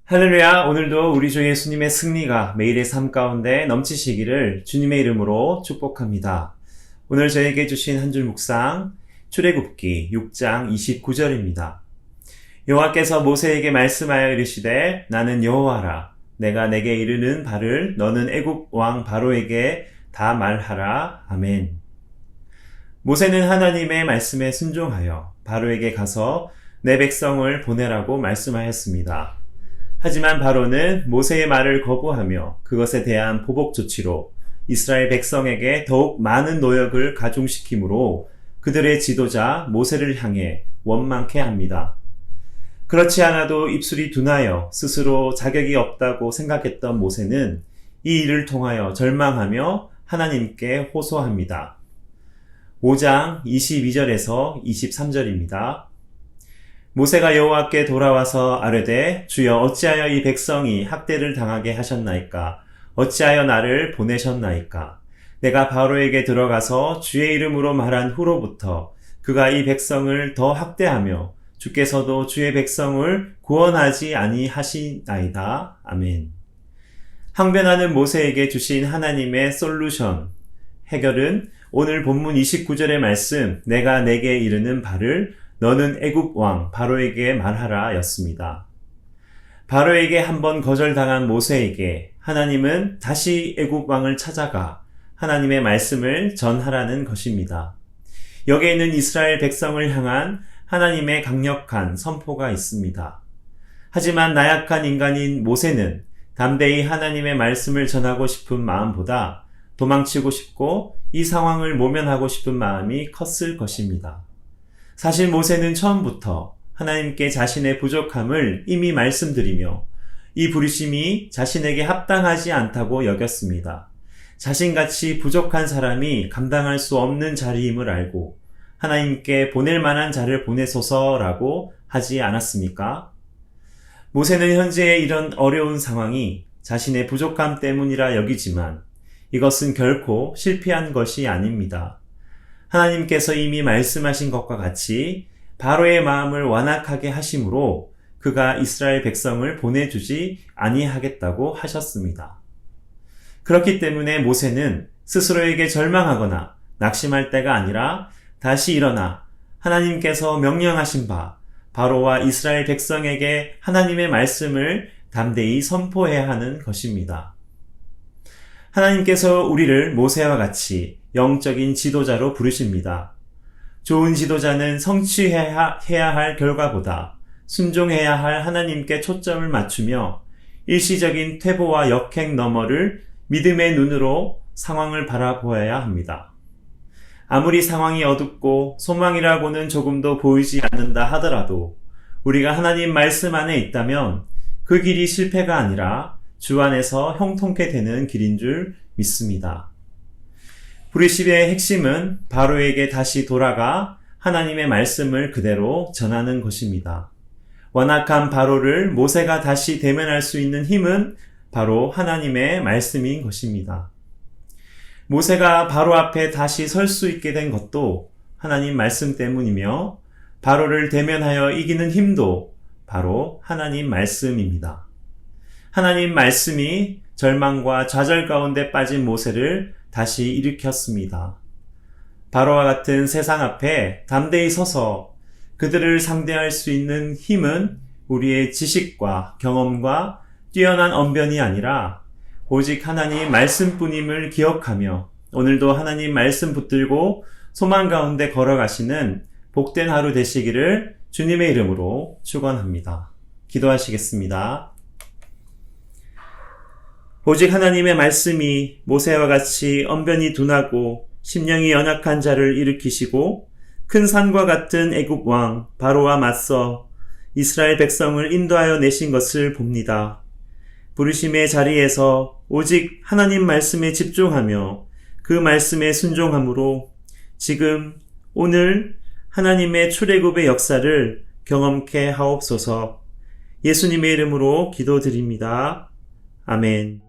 할렐루야. 오늘도 우리 주 예수님의 승리가 매일의 삶 가운데 넘치시기를 주님의 이름으로 축복합니다. 오늘 저에게 주신 한 줄 묵상 출애굽기 6장 29절입니다. 여호와께서 모세에게 말씀하여 이르시되 나는 여호와라. 내가 내게 이르는 바를 너는 애굽 왕 바로에게 다 말하라. 아멘. 모세는 하나님의 말씀에 순종하여 바로에게 가서 내 백성을 보내라고 말씀하였습니다. 하지만 바로는 모세의 말을 거부하며 그것에 대한 보복 조치로 이스라엘 백성에게 더욱 많은 노역을 가중시키므로 그들의 지도자 모세를 향해 원망케 합니다. 그렇지 않아도 입술이 둔하여 스스로 자격이 없다고 생각했던 모세는 이 일을 통하여 절망하며 하나님께 호소합니다. 5장 22절에서 23절입니다. 모세가 여호와께 돌아와서 아뢰되 주여 어찌하여 이 백성이 학대를 당하게 하셨나이까? 어찌하여 나를 보내셨나이까? 내가 바로에게 들어가서 주의 이름으로 말한 후로부터 그가 이 백성을 더 학대하며 주께서도 주의 백성을 구원하지 아니하시나이다. 아멘. 항변하는 모세에게 주신 하나님의 솔루션, 해결은 오늘 본문 29절의 말씀 내가 내게 이르는 바를 너는 애굽 왕 바로에게 말하라 였습니다. 바로에게 한번 거절당한 모세에게 하나님은 다시 애굽 왕을 찾아가 하나님의 말씀을 전하라는 것입니다. 여기에 있는 이스라엘 백성을 향한 하나님의 강력한 선포가 있습니다. 하지만 나약한 인간인 모세는 담대히 하나님의 말씀을 전하고 싶은 마음보다 도망치고 싶고 이 상황을 모면하고 싶은 마음이 컸을 것입니다. 사실 모세는 처음부터 하나님께 자신의 부족함을 이미 말씀드리며 이 부르심이 자신에게 합당하지 않다고 여겼습니다. 자신같이 부족한 사람이 감당할 수 없는 자리임을 알고 하나님께 보낼 만한 자를 보내소서라고 하지 않았습니까? 모세는 현재의 이런 어려운 상황이 자신의 부족함 때문이라 여기지만 이것은 결코 실패한 것이 아닙니다. 하나님께서 이미 말씀하신 것과 같이 바로의 마음을 완악하게 하심으로 그가 이스라엘 백성을 보내주지 아니하겠다고 하셨습니다. 그렇기 때문에 모세는 스스로에게 절망하거나 낙심할 때가 아니라 다시 일어나 하나님께서 명령하신 바 바로와 이스라엘 백성에게 하나님의 말씀을 담대히 선포해야 하는 것입니다. 하나님께서 우리를 모세와 같이 영적인 지도자로 부르십니다. 좋은 지도자는 성취해야 할 결과보다 순종해야 할 하나님께 초점을 맞추며 일시적인 퇴보와 역행 너머를 믿음의 눈으로 상황을 바라보아야 합니다. 아무리 상황이 어둡고 소망이라고는 조금도 보이지 않는다 하더라도 우리가 하나님 말씀 안에 있다면 그 길이 실패가 아니라 주 안에서 형통케 되는 길인 줄 믿습니다. 부르심의 핵심은 바로에게 다시 돌아가 하나님의 말씀을 그대로 전하는 것입니다. 완악한 바로를 모세가 다시 대면할 수 있는 힘은 바로 하나님의 말씀인 것입니다. 모세가 바로 앞에 다시 설 수 있게 된 것도 하나님 말씀 때문이며 바로를 대면하여 이기는 힘도 바로 하나님 말씀입니다. 하나님 말씀이 절망과 좌절 가운데 빠진 모세를 다시 일으켰습니다. 바로와 같은 세상 앞에 담대히 서서 그들을 상대할 수 있는 힘은 우리의 지식과 경험과 뛰어난 언변이 아니라 오직 하나님 말씀뿐임을 기억하며 오늘도 하나님 말씀 붙들고 소망 가운데 걸어가시는 복된 하루 되시기를 주님의 이름으로 축원합니다. 기도하시겠습니다. 오직 하나님의 말씀이 모세와 같이 언변이 둔하고 심령이 연약한 자를 일으키시고 큰 산과 같은 애굽 왕 바로와 맞서 이스라엘 백성을 인도하여 내신 것을 봅니다. 부르심의 자리에서 오직 하나님 말씀에 집중하며 그 말씀에 순종함으로 지금 오늘 하나님의 출애굽의 역사를 경험케 하옵소서. 예수님의 이름으로 기도드립니다. 아멘.